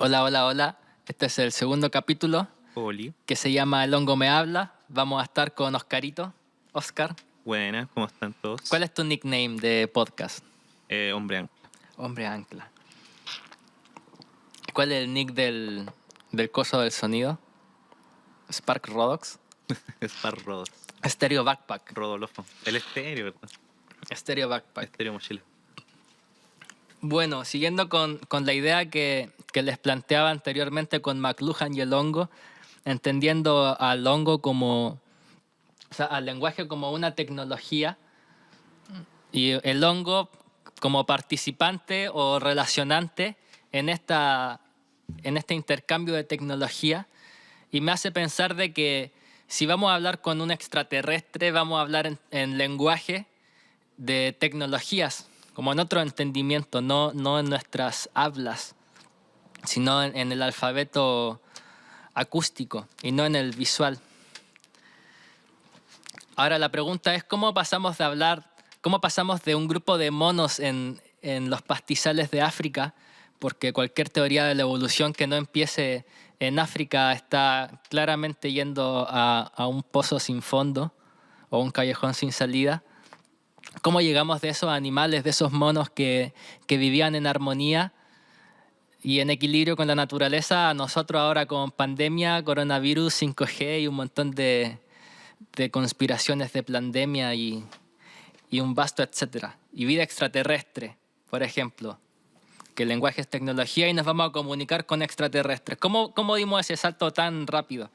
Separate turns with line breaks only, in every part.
Hola, hola, hola. Este es el segundo capítulo
Oli,
que se llama El hongo me habla. Vamos a estar con Oscarito. Oscar,
buenas, ¿cómo están
¿cuál
todos?
es tu nickname de podcast?
Hombre ancla,
Hombre Ancla. ¿Cuál es el nick del coso del sonido? Spark Rodox.
Spar Rodos,
Stereo Backpack.
Rodolfo, el estéreo, ¿verdad?
Stereo Backpack.
Estéreo mochila.
Bueno, siguiendo con la idea que les planteaba anteriormente con McLuhan y el hongo, entendiendo al hongo como, o sea, al lenguaje como una tecnología y el hongo como participante o relacionante en, en este intercambio de tecnología, y me hace pensar de que si vamos a hablar con un extraterrestre, vamos a hablar en lenguaje de tecnologías, como en otro entendimiento, no en nuestras hablas, sino en el alfabeto acústico y no en el visual. Ahora la pregunta es cómo pasamos de un grupo de monos en los pastizales de África, porque cualquier teoría de la evolución que no empiece en África está claramente yendo a un pozo sin fondo o un callejón sin salida. ¿Cómo llegamos de esos animales, de esos monos que vivían en armonía y en equilibrio con la naturaleza, a nosotros ahora con pandemia, coronavirus, 5G y un montón de conspiraciones de pandemia y un vasto etcétera? Y vida extraterrestre, por ejemplo, que el lenguaje es tecnología y nos vamos a comunicar con extraterrestres. ¿Cómo dimos ese salto tan rápido?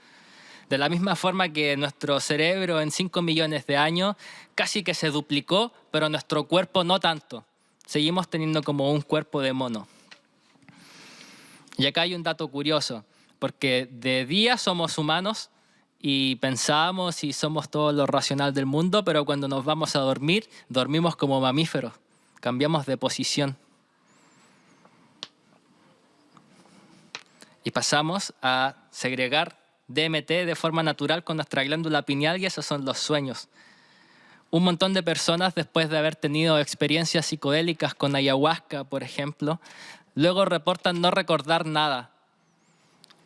De la misma forma que nuestro cerebro en 5 millones de años casi que se duplicó, pero nuestro cuerpo no tanto. Seguimos teniendo como un cuerpo de mono. Y acá hay un dato curioso, porque de día somos humanos y pensamos y somos todo lo racional del mundo, pero cuando nos vamos a dormir, dormimos como mamíferos, cambiamos de posición y pasamos a segregar DMT de forma natural con nuestra glándula pineal, y esos son los sueños. Un montón de personas, después de haber tenido experiencias psicodélicas con ayahuasca, por ejemplo, luego reportan no recordar nada.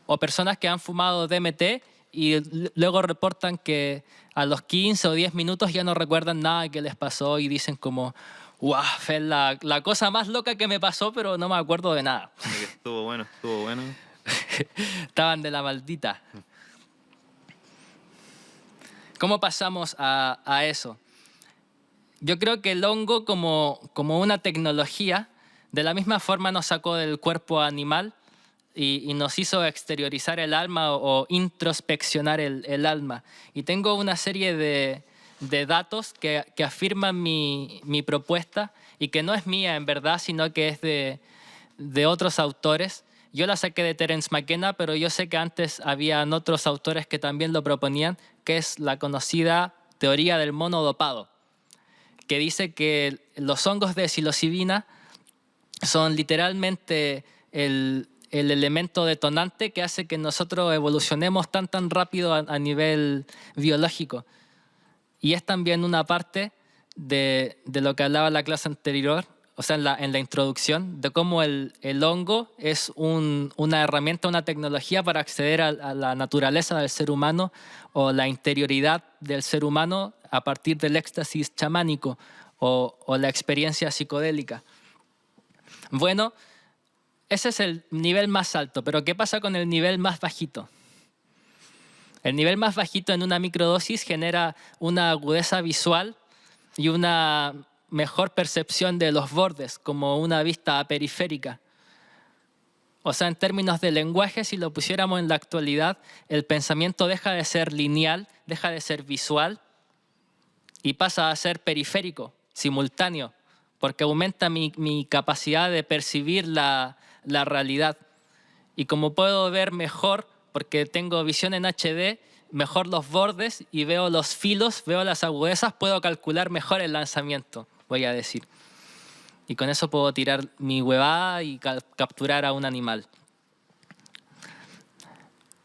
O personas que han fumado DMT y luego reportan que a los 15 o 10 minutos ya no recuerdan nada que les pasó y dicen como, wow, fue la cosa más loca que me pasó, pero no me acuerdo de nada.
Como que estuvo bueno, estuvo bueno.
Estaban de la maldita. ¿Cómo pasamos a eso? Yo creo que el hongo como una tecnología, de la misma forma nos sacó del cuerpo animal y nos hizo exteriorizar el alma o introspeccionar el alma. Y tengo una serie de datos que afirman mi propuesta y que no es mía en verdad, sino que es de otros autores. Yo la saqué de Terence McKenna, pero yo sé que antes habían otros autores que también lo proponían, que es la conocida teoría del mono dopado, que dice que los hongos de psilocibina son literalmente el elemento detonante que hace que nosotros evolucionemos tan rápido a nivel biológico. Y es también una parte de lo que hablaba la clase anterior, o sea, en la introducción, de cómo el hongo es una herramienta, una tecnología para acceder a la naturaleza del ser humano o la interioridad del ser humano a partir del éxtasis chamánico o la experiencia psicodélica. Bueno, ese es el nivel más alto, pero ¿qué pasa con el nivel más bajito? El nivel más bajito en una microdosis genera una agudeza visual y una mejor percepción de los bordes, como una vista periférica. O sea, en términos de lenguaje, si lo pusiéramos en la actualidad, el pensamiento deja de ser lineal, deja de ser visual y pasa a ser periférico, simultáneo, porque aumenta mi capacidad de percibir la realidad. Y como puedo ver mejor, porque tengo visión en HD, mejor los bordes y veo los filos, veo las agudezas, puedo calcular mejor el lanzamiento, voy a decir. Y con eso puedo tirar mi huevada y capturar a un animal.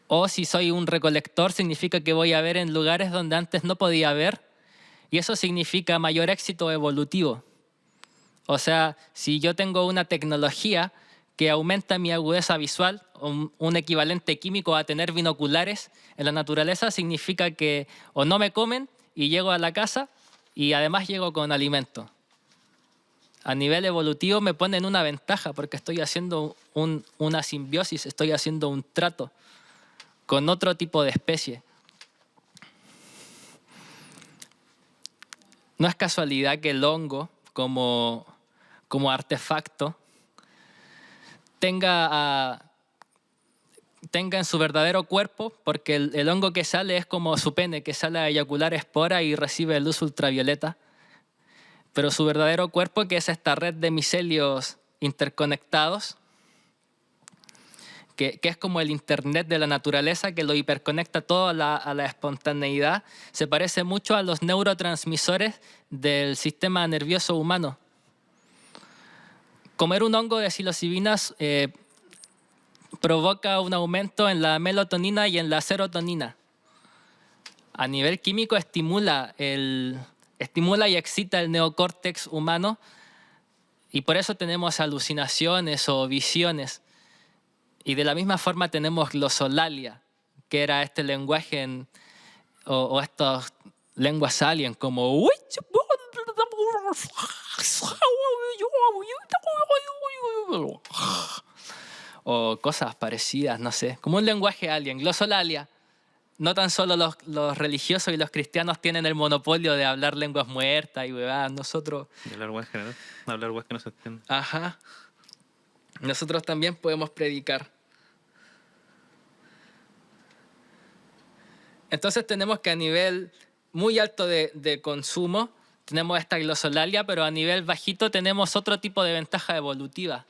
O si soy un recolector, significa que voy a ver en lugares donde antes no podía ver, y eso significa mayor éxito evolutivo. O sea, si yo tengo una tecnología que aumenta mi agudeza visual, un equivalente químico a tener binoculares en la naturaleza, significa que o no me comen y llego a la casa y además llego con alimento. A nivel evolutivo me pone en una ventaja porque estoy haciendo una simbiosis, estoy haciendo un trato con otro tipo de especie. No es casualidad que el hongo, como artefacto, tenga en su verdadero cuerpo, porque el hongo que sale es como su pene, que sale a eyacular espora y recibe luz ultravioleta. Pero su verdadero cuerpo, que es esta red de micelios interconectados, que es como el internet de la naturaleza, que lo hiperconecta todo a la espontaneidad, se parece mucho a los neurotransmisores del sistema nervioso humano. Comer un hongo de psilocibinas provoca un aumento en la melatonina y en la serotonina. A nivel químico estimula y excita el neocórtex humano y por eso tenemos alucinaciones o visiones. Y de la misma forma tenemos glosolalia, que era este lenguaje o estas lenguas alien como o cosas parecidas, no sé, como un lenguaje alien, glosolalia. No tan solo los religiosos y los cristianos tienen el monopolio de hablar lenguas muertas y huevadas, nosotros...
Y hablar weas general. Hablar weas que no se entienden.
Ajá. Nosotros también podemos predicar. Entonces tenemos que a nivel muy alto de consumo tenemos esta glosolalia, pero a nivel bajito tenemos otro tipo de ventaja evolutiva.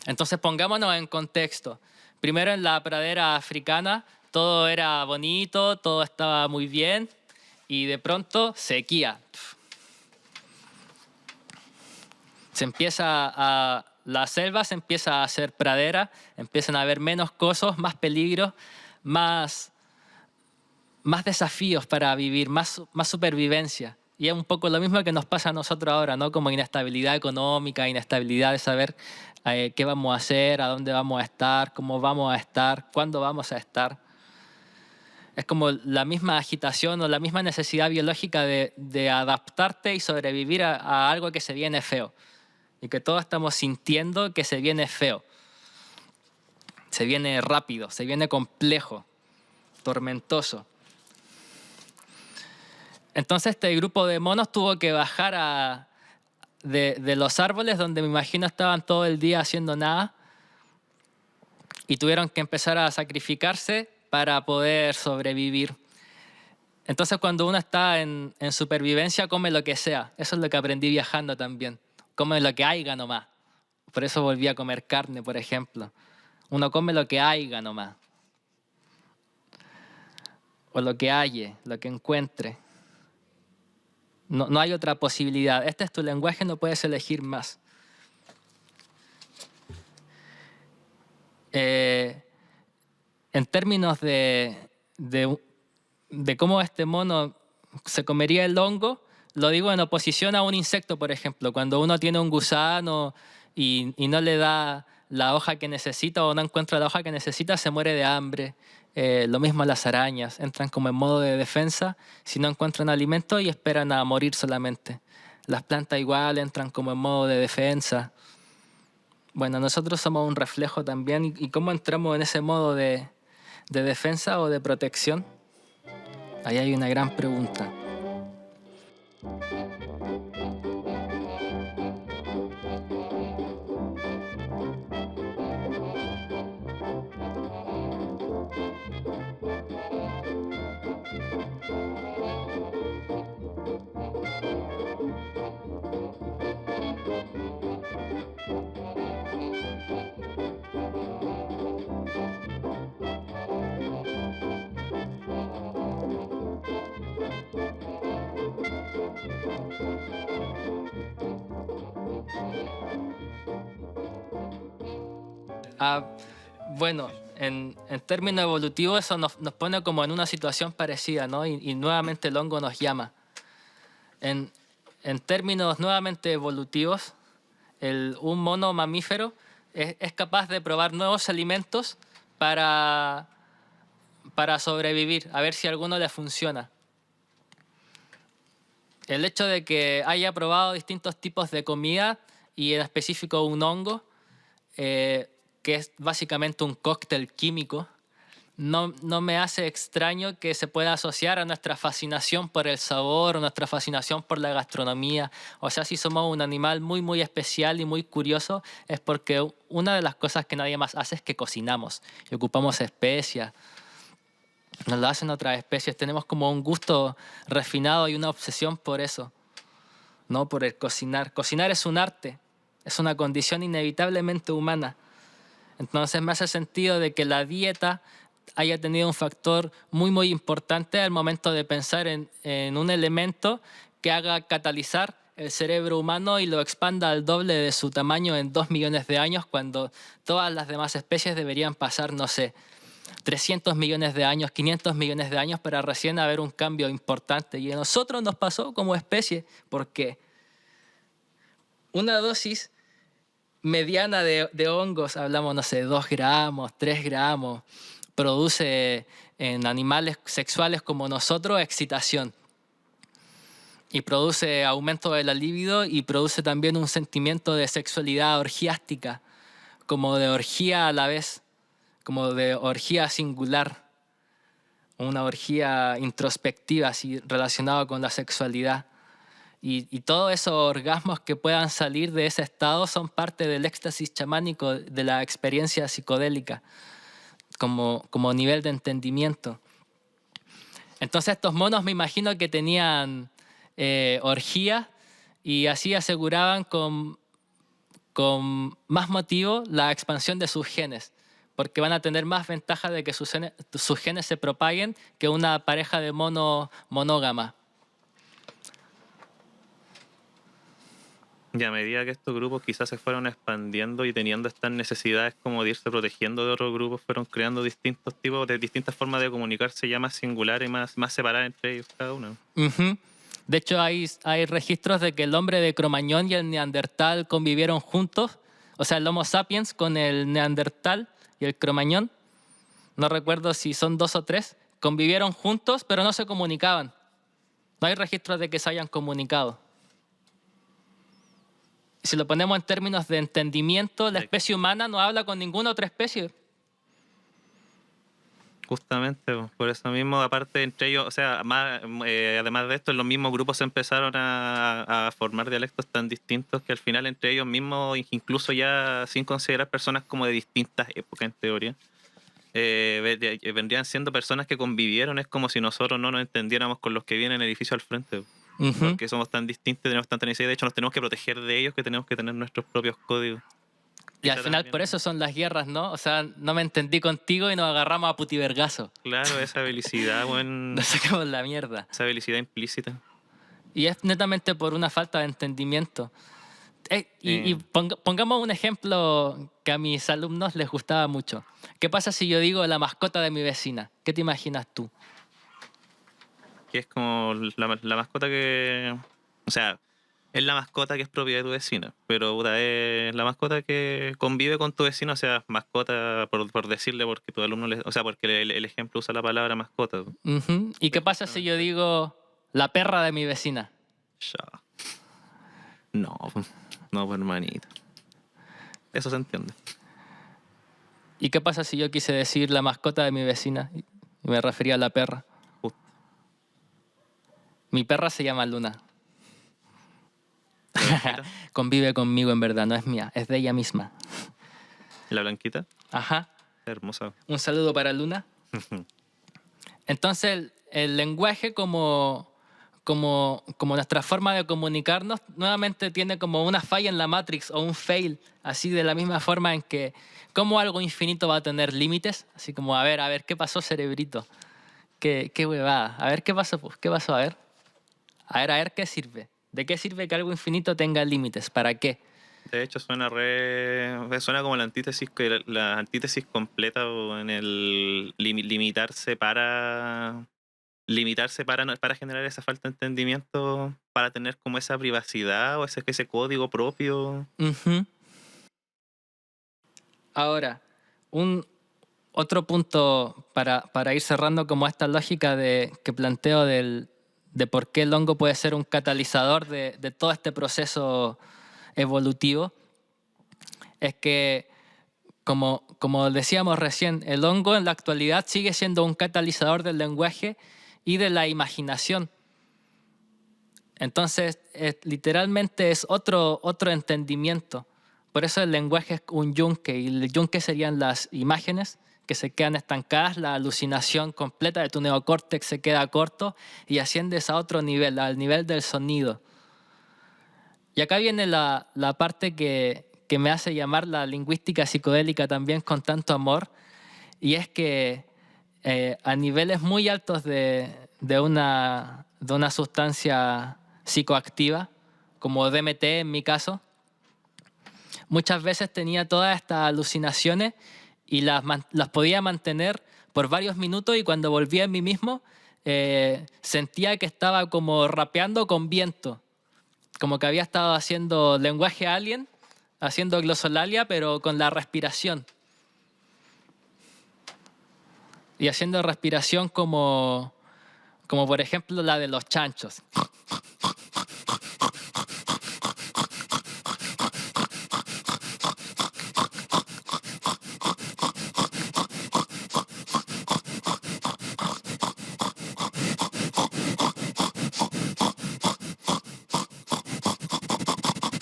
Entonces pongámonos en contexto. Primero en la pradera africana todo era bonito, todo estaba muy bien y de pronto sequía. La selva se empieza a hacer pradera, empiezan a haber menos cosas, más peligros, más desafíos para vivir, más supervivencia. Y es un poco lo mismo que nos pasa a nosotros ahora, ¿no? Como inestabilidad económica, inestabilidad de saber qué vamos a hacer, a dónde vamos a estar, cómo vamos a estar, cuándo vamos a estar. Es como la misma agitación o la misma necesidad biológica de adaptarte y sobrevivir a algo que se viene feo. Y que todos estamos sintiendo que se viene feo. Se viene rápido, se viene complejo, tormentoso. Entonces este grupo de monos tuvo que bajar de los árboles donde me imagino estaban todo el día haciendo nada y tuvieron que empezar a sacrificarse para poder sobrevivir. Entonces cuando uno está en supervivencia come lo que sea. Eso es lo que aprendí viajando también. Come lo que haya nomás. Por eso volví a comer carne, por ejemplo. Uno come lo que haya nomás. O lo que halle, lo que encuentre. No hay otra posibilidad. Este es tu lenguaje, no puedes elegir más. En términos de cómo este mono se comería el hongo, lo digo en oposición a un insecto, por ejemplo. Cuando uno tiene un gusano y no le da la hoja que necesita o no encuentra la hoja que necesita, se muere de hambre. Lo mismo las arañas, entran como en modo de defensa si no encuentran alimento y esperan a morir solamente. Las plantas igual entran como en modo de defensa. Bueno, nosotros somos un reflejo también. ¿Y cómo entramos en ese modo de defensa o de protección? Ahí hay una gran pregunta. Bueno, en términos evolutivos eso nos pone como en una situación parecida, ¿no? Y nuevamente el hongo nos llama. En términos nuevamente evolutivos, un mono mamífero es capaz de probar nuevos alimentos para, para sobrevivir, a ver si alguno le funciona. El hecho de que haya probado distintos tipos de comida y en específico un hongo, que es básicamente un cóctel químico, no me hace extraño que se pueda asociar a nuestra fascinación por el sabor, o nuestra fascinación por la gastronomía. O sea, si somos un animal muy, muy especial y muy curioso, es porque una de las cosas que nadie más hace es que cocinamos y ocupamos especias. Nos lo hacen otras especies. Tenemos como un gusto refinado y una obsesión por eso, ¿no? Por el cocinar. Cocinar es un arte, es una condición inevitablemente humana. Entonces me hace sentido de que la dieta haya tenido un factor muy, muy importante al momento de pensar en un elemento que haga catalizar el cerebro humano y lo expanda al doble de su tamaño en 2 millones de años, cuando todas las demás especies deberían pasar, no sé, 300 millones de años, 500 millones de años para recién haber un cambio importante. Y a nosotros nos pasó como especie, porque una dosis mediana de hongos, hablamos, no sé, 2 gramos, 3 gramos, produce en animales sexuales como nosotros excitación. Y produce aumento de la libido y produce también un sentimiento de sexualidad orgiástica, como de orgía a la vez, como de orgía singular, una orgía introspectiva así, relacionada con la sexualidad. Y todos esos orgasmos que puedan salir de ese estado son parte del éxtasis chamánico, de la experiencia psicodélica, como nivel de entendimiento. Entonces estos monos me imagino que tenían orgías y así aseguraban con más motivo la expansión de sus genes, porque van a tener más ventaja de que sus genes se propaguen que una pareja de monos monógama.
Y a medida que estos grupos quizás se fueron expandiendo y teniendo estas necesidades como de irse protegiendo de otros grupos, fueron creando distintos tipos de distintas formas de comunicarse ya más singulares y más separadas entre ellos cada uno.
Ujú. De hecho, hay registros de que el hombre de Cromañón y el Neandertal convivieron juntos, o sea, el Homo sapiens con el Neandertal y el Cromañón. No recuerdo si son 2 o 3. Convivieron juntos, pero no se comunicaban. No hay registros de que se hayan comunicado. Si lo ponemos en términos de entendimiento, la especie humana no habla con ninguna otra especie.
Justamente, por eso mismo, aparte entre ellos, o sea, además de esto, en los mismos grupos se empezaron a formar dialectos tan distintos que al final entre ellos mismos, incluso ya sin considerar personas como de distintas épocas en teoría, vendrían siendo personas que convivieron. Es como si nosotros no nos entendiéramos con los que vienen en el edificio al frente, porque somos tan distintos, tenemos tanta necesidad, de hecho nos tenemos que proteger de ellos que tenemos que tener nuestros propios códigos.
Y al final
También,
por eso son las guerras, ¿no? O sea, no me entendí contigo y nos agarramos a putivergazo.
claro, esa felicidad,
Nos sacamos la mierda.
esa felicidad implícita.
Y es netamente por una falta de entendimiento. Pongamos un ejemplo que a mis alumnos les gustaba mucho. ¿Qué pasa si yo digo la mascota de mi vecina? ¿Qué te imaginas tú?
Que es como la mascota que... O sea, es la mascota que es propiedad de tu vecina, pero puta, es la mascota que convive con tu vecino, o sea, mascota, por decirle, porque tu alumno, o sea, porque el ejemplo usa la palabra mascota.
Ujú. ¿Y qué pasa si yo digo la perra de mi vecina?
Ya. No, no, pues, hermanito. Eso se entiende.
¿Y qué pasa si yo quise decir la mascota de mi vecina y me refería a la perra?
Justo.
Mi perra se llama Luna.
¿La blanquita?
Convive conmigo en verdad, no es mía, es de ella misma.
¿La blanquita?
Ajá.
Hermosa.
Un saludo para Luna. Entonces el lenguaje como nuestra forma de comunicarnos nuevamente tiene como una falla en la Matrix o un fail, así de la misma forma en que cómo algo infinito va a tener límites, así como a ver, ¿qué pasó, cerebrito? ¿Qué huevada? A ver, ¿qué pasó? Pues, ¿qué pasó? A ver, ¿qué sirve? ¿De qué sirve que algo infinito tenga límites? ¿Para qué?
De hecho, suena como la antítesis, la antítesis completa o en el limitarse para generar esa falta de entendimiento, para tener como esa privacidad o ese código propio.
Ujú. Ahora, otro punto para ir cerrando como esta lógica que planteo de por qué el hongo puede ser un catalizador de todo este proceso evolutivo, es que, como decíamos recién, el hongo en la actualidad sigue siendo un catalizador del lenguaje y de la imaginación. Entonces, literalmente es otro entendimiento. Por eso el lenguaje es un yunque, y el yunque serían las imágenes que se quedan estancadas, la alucinación completa de tu neocórtex se queda corto y asciendes a otro nivel, al nivel del sonido. Y acá viene la parte que me hace llamar la lingüística psicodélica también con tanto amor, y es que a niveles muy altos de una sustancia psicoactiva, como DMT en mi caso, muchas veces tenía todas estas alucinaciones y las podía mantener por varios minutos, y cuando volvía en mí mismo sentía que estaba como rapeando con viento, como que había estado haciendo lenguaje alien, haciendo glosolalia, pero con la respiración. Y haciendo respiración como por ejemplo la de los chanchos.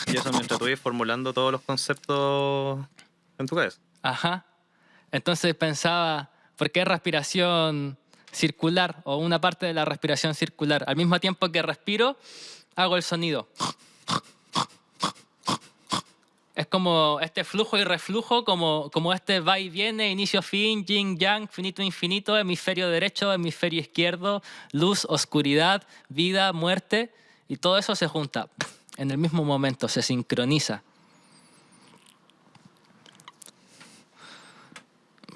Y eso mientras tú ibas formulando todos los conceptos en tu cabeza.
Ajá. Entonces pensaba, ¿por qué respiración circular o una parte de la respiración circular? Al mismo tiempo que respiro, hago el sonido. Es como este flujo y reflujo, como este va y viene, inicio, fin, yin, yang, finito, infinito, hemisferio derecho, hemisferio izquierdo, luz, oscuridad, vida, muerte, y todo eso se junta en el mismo momento, se sincroniza.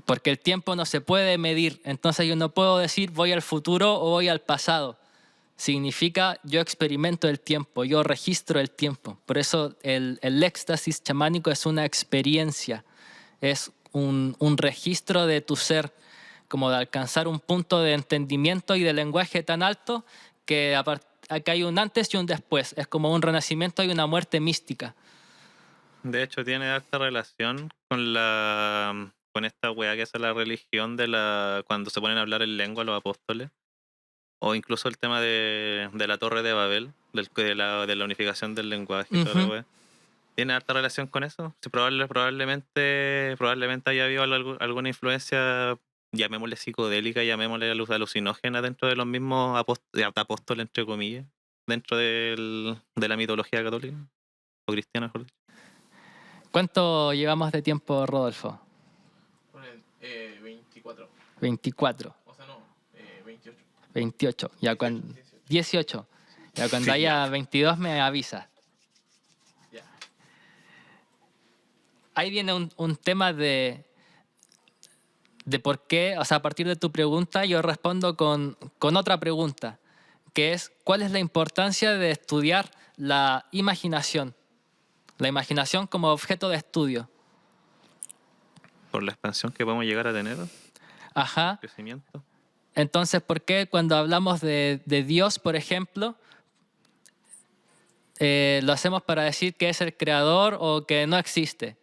Porque el tiempo no se puede medir, entonces yo no puedo decir voy al futuro o voy al pasado. Significa yo experimento el tiempo, yo registro el tiempo. Por eso el éxtasis chamánico es una experiencia, es un registro de tu ser, como de alcanzar un punto de entendimiento y de lenguaje tan alto que acá hay un antes y un después. Es como un renacimiento y una muerte mística.
De hecho, tiene harta relación con esta weá que es la religión cuando se ponen a hablar en lengua los apóstoles. O incluso el tema de la Torre de Babel, de la unificación del lenguaje y toda la weá. ¿Tiene harta relación con eso? Sí, probablemente haya habido alguna influencia, llamémosle psicodélica, llamémosle alucinógena dentro de los mismos apóstoles, entre comillas, dentro de la mitología católica o cristiana, mejor dicho.
¿Cuánto llevamos de tiempo, Rodolfo?
24.
24.
O sea, no, 28.
28. Ya 18. Ya cuando
Sí,
haya
ya.
22 me avisa.
Ya.
Ahí viene un tema de por qué, o sea, a partir de tu pregunta yo respondo con otra pregunta, que es ¿cuál es la importancia de estudiar la imaginación? La imaginación como objeto de estudio.
Por la expansión que podemos llegar a tener,
Ajá.
crecimiento.
Entonces, ¿por qué cuando hablamos de Dios, por ejemplo, lo hacemos para decir que es el creador o que no existe?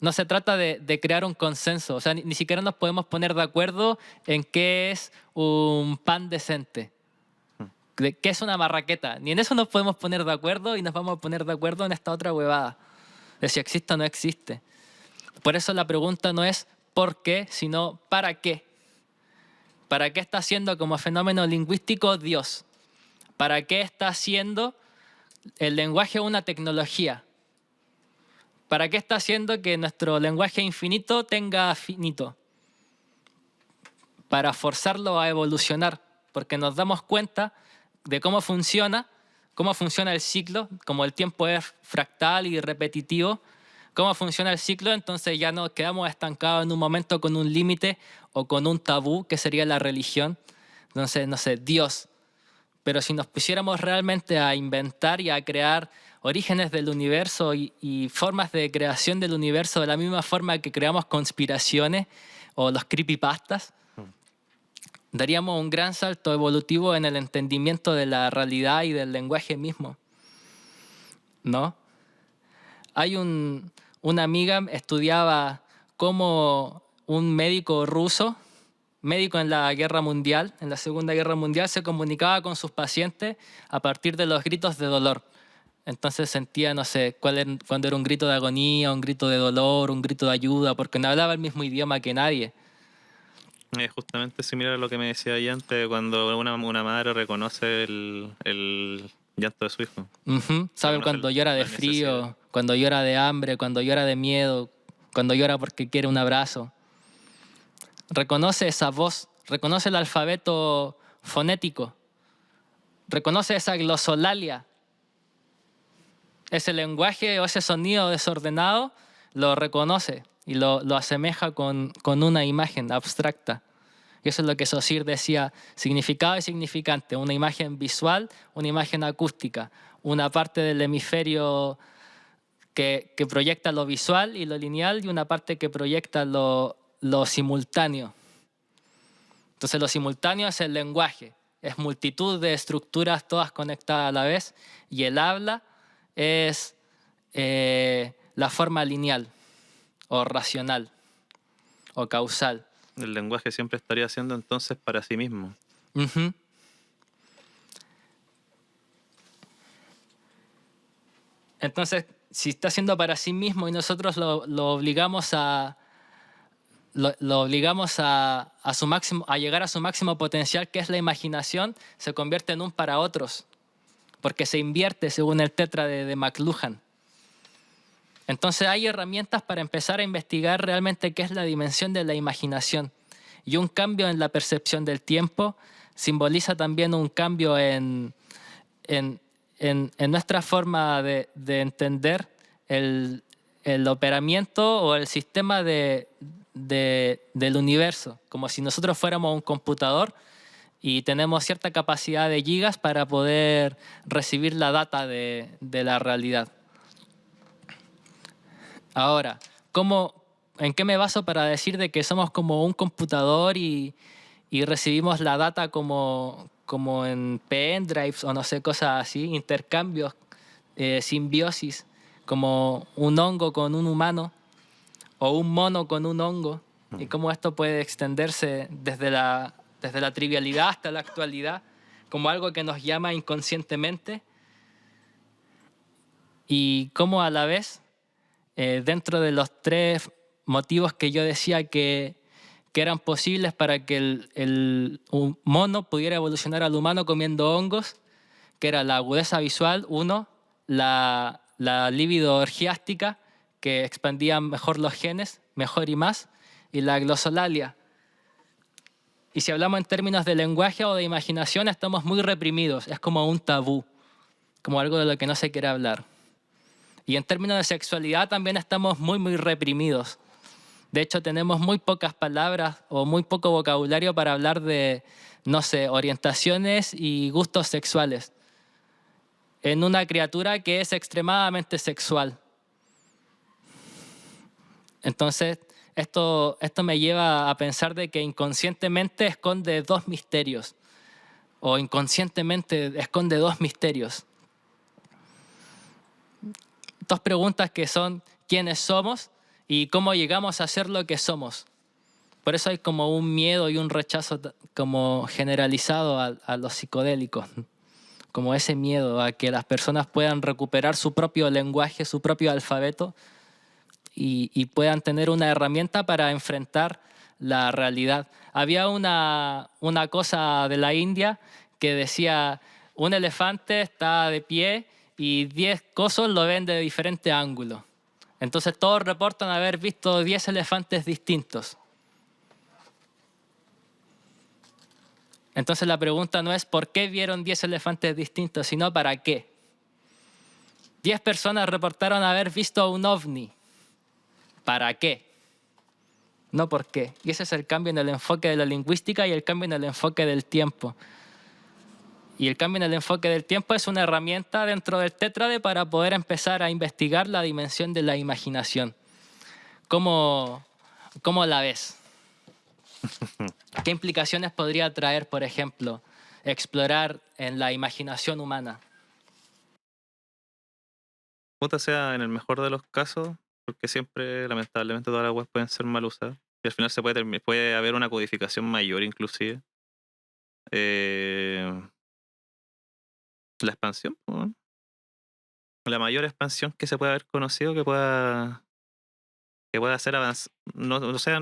No se trata de crear un consenso, o sea, ni siquiera nos podemos poner de acuerdo en qué es un pan decente, qué es una marraqueta. Ni en eso nos podemos poner de acuerdo, y nos vamos a poner de acuerdo en esta otra huevada, de si existe o no existe. Por eso la pregunta no es ¿por qué?, sino ¿para qué? ¿Para qué está haciendo como fenómeno lingüístico Dios? ¿Para qué está haciendo el lenguaje una tecnología? ¿Para qué está haciendo que nuestro lenguaje infinito tenga finito? Para forzarlo a evolucionar, porque nos damos cuenta de cómo funciona el ciclo, como el tiempo es fractal y repetitivo, cómo funciona el ciclo, entonces ya no quedamos estancados en un momento con un límite o con un tabú, que sería la religión. Entonces, no sé, Dios. Pero si nos pusiéramos realmente a inventar y a crear orígenes del universo y formas de creación del universo de la misma forma que creamos conspiraciones o los creepypastas, daríamos un gran salto evolutivo en el entendimiento de la realidad y del lenguaje mismo, ¿no? Una amiga estudiaba cómo un médico ruso, médico en la guerra mundial, en la Segunda Guerra Mundial, se comunicaba con sus pacientes a partir de los gritos de dolor. Entonces sentía, no sé, cuando era un grito de agonía, un grito de dolor, un grito de ayuda, porque no hablaba el mismo idioma que nadie.
Es justamente similar a lo que me decía ahí antes, cuando una madre reconoce el llanto de su hijo.
Sabe
Reconoce
cuando llora de
las necesidades.
frío, cuando llora de hambre, cuando llora de miedo, cuando llora porque quiere un abrazo. Reconoce esa voz, reconoce el alfabeto fonético, reconoce esa glosolalia, ese lenguaje o ese sonido desordenado, lo reconoce y lo asemeja con una imagen abstracta. Y eso es lo que Saussure decía, significado y significante, una imagen visual, una imagen acústica, una parte del hemisferio que proyecta lo visual y lo lineal y una parte que proyecta lo simultáneo. Entonces lo simultáneo es el lenguaje, es multitud de estructuras todas conectadas a la vez y el habla es la forma lineal o racional o causal.
El lenguaje siempre estaría haciendo entonces para sí mismo.
Uh-huh. Entonces, si está haciendo para sí mismo y nosotros lo obligamos a su máximo, a llegar a su máximo potencial, que es la imaginación, se convierte en un para otros, porque se invierte según el tetra de McLuhan. Entonces hay herramientas para empezar a investigar realmente qué es la dimensión de la imaginación. Y un cambio en la percepción del tiempo simboliza también un cambio en nuestra forma de entender el operamiento o el sistema del universo, como si nosotros fuéramos un computador y tenemos cierta capacidad de gigas para poder recibir la data de la realidad. Ahora, ¿en qué me baso para decir de que somos como un computador y recibimos la data como en pendrives o no sé, cosas así, intercambios, simbiosis, como un hongo con un humano o un mono con un hongo, y cómo esto puede extenderse desde la trivialidad hasta la actualidad, como algo que nos llama inconscientemente, y cómo a la vez, dentro de los tres motivos que yo decía que eran posibles para que un mono pudiera evolucionar al humano comiendo hongos, que era la agudeza visual, uno, la libido orgiástica, que expandía mejor los genes, mejor y más, y la glosolalia. Y si hablamos en términos de lenguaje o de imaginación, estamos muy reprimidos, es como un tabú, como algo de lo que no se quiere hablar. Y en términos de sexualidad también estamos muy, muy reprimidos. De hecho, tenemos muy pocas palabras o muy poco vocabulario para hablar de, no sé, orientaciones y gustos sexuales en una criatura que es extremadamente sexual. Entonces, esto me lleva a pensar de que inconscientemente esconde dos misterios, o inconscientemente esconde dos misterios. Dos preguntas que son quiénes somos y cómo llegamos a ser lo que somos. Por eso hay como un miedo y un rechazo como generalizado a los psicodélicos, como ese miedo a que las personas puedan recuperar su propio lenguaje, su propio alfabeto y puedan tener una herramienta para enfrentar la realidad. Había una cosa de la India que decía, un elefante está de pie y 10 cosos lo ven de diferentes ángulos. Entonces todos reportan haber visto 10 elefantes distintos. Entonces la pregunta no es por qué vieron 10 elefantes distintos, sino para qué. 10 personas reportaron haber visto un ovni. ¿Para qué? No por qué. Y ese es el cambio en el enfoque de la lingüística y el cambio en el enfoque del tiempo. Y el cambio en el enfoque del tiempo es una herramienta dentro del tétrade para poder empezar a investigar la dimensión de la imaginación. ¿Cómo la ves? ¿Qué implicaciones podría traer, por ejemplo, explorar en la imaginación humana?
Puta, sea en el mejor de los casos, porque siempre, lamentablemente, todas las webs pueden ser mal usadas. Y al final puede haber una codificación mayor, inclusive. Eh, la expansión, po, weón. La mayor expansión que se puede haber conocido que pueda hacer avanzar. No, o sea,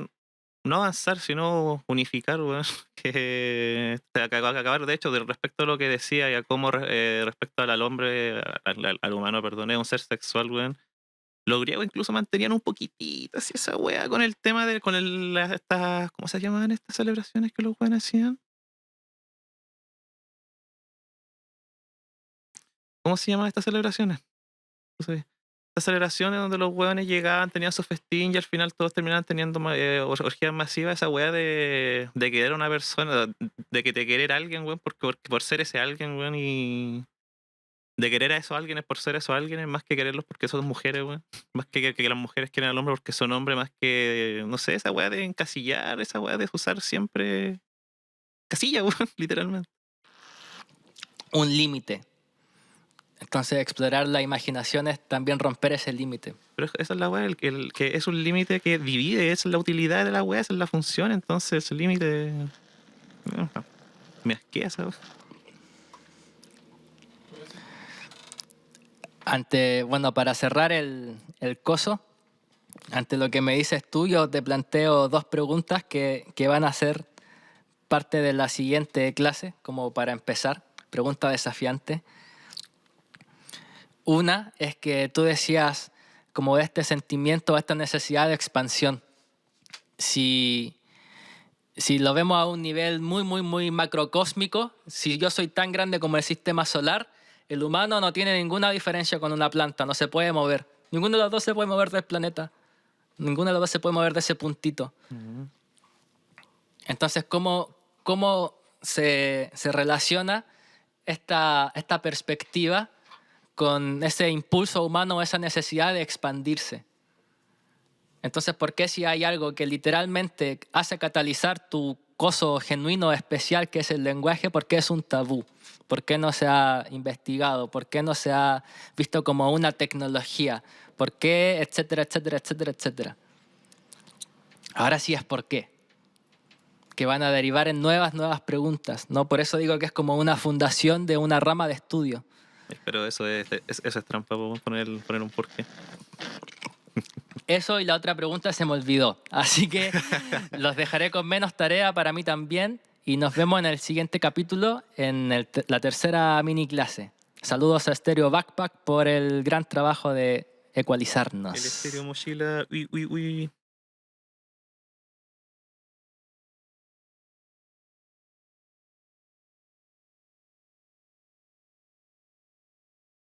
no avanzar, sino unificar, weón. Que acabar, de hecho, respecto a lo que decía y a cómo respecto al hombre, al humano, perdón, es un ser sexual, weón. Los griegos incluso mantenían un poquitito así esa wea con el tema de, estas, ¿cómo se llamaban estas celebraciones que los weones hacían? ¿Cómo se llaman estas celebraciones? No sé. Estas celebraciones donde los weones llegaban, tenían su festín y al final todos terminaban teniendo orgías masivas, esa wea de querer a una persona, de que te querer a alguien, weón, por ser ese alguien, weón, y de querer a esos alguienes por ser esos alguienes, más que quererlos porque son mujeres, weón. Más que las mujeres quieren al hombre porque son hombres, más que, no sé, esa weá de encasillar, esa weá de usar siempre casilla, weón, literalmente.
Un límite. Entonces, explorar la imaginación es también romper ese límite.
Pero esa es la weá, el que es un límite que divide, esa es la utilidad de la weá, esa es la función, entonces el límite me asquea esa weá.
Bueno, para cerrar el coso, ante lo que me dices tú, yo te planteo dos preguntas que van a ser parte de la siguiente clase, como para empezar. Pregunta desafiante. Una es que tú decías como este sentimiento, esta necesidad de expansión. Si lo vemos a un nivel muy, muy, muy macrocósmico, si yo soy tan grande como el sistema solar, el humano no tiene ninguna diferencia con una planta, no se puede mover. Ninguno de los dos se puede mover del planeta. Ninguno de los dos se puede mover de ese puntito. Entonces, ¿cómo se relaciona esta perspectiva con ese impulso humano, esa necesidad de expandirse? Entonces, ¿por qué si hay algo que literalmente hace catalizar tu coso genuino especial que es el lenguaje, por qué es un tabú? ¿Por qué no se ha investigado? ¿Por qué no se ha visto como una tecnología? ¿Por qué? Etcétera, etcétera, etcétera, etcétera. Ahora sí es por qué, que van a derivar en nuevas preguntas, ¿no? Por eso digo que es como una fundación de una rama de estudio.
Pero eso es trampa, podemos poner un porqué.
Eso y la otra pregunta se me olvidó. Así que los dejaré con menos tarea para mí también. Y nos vemos en el siguiente capítulo, en la tercera mini clase. Saludos a Stereo Backpack por el gran trabajo de ecualizarnos.
El estéreo mochila, uy, uy, uy.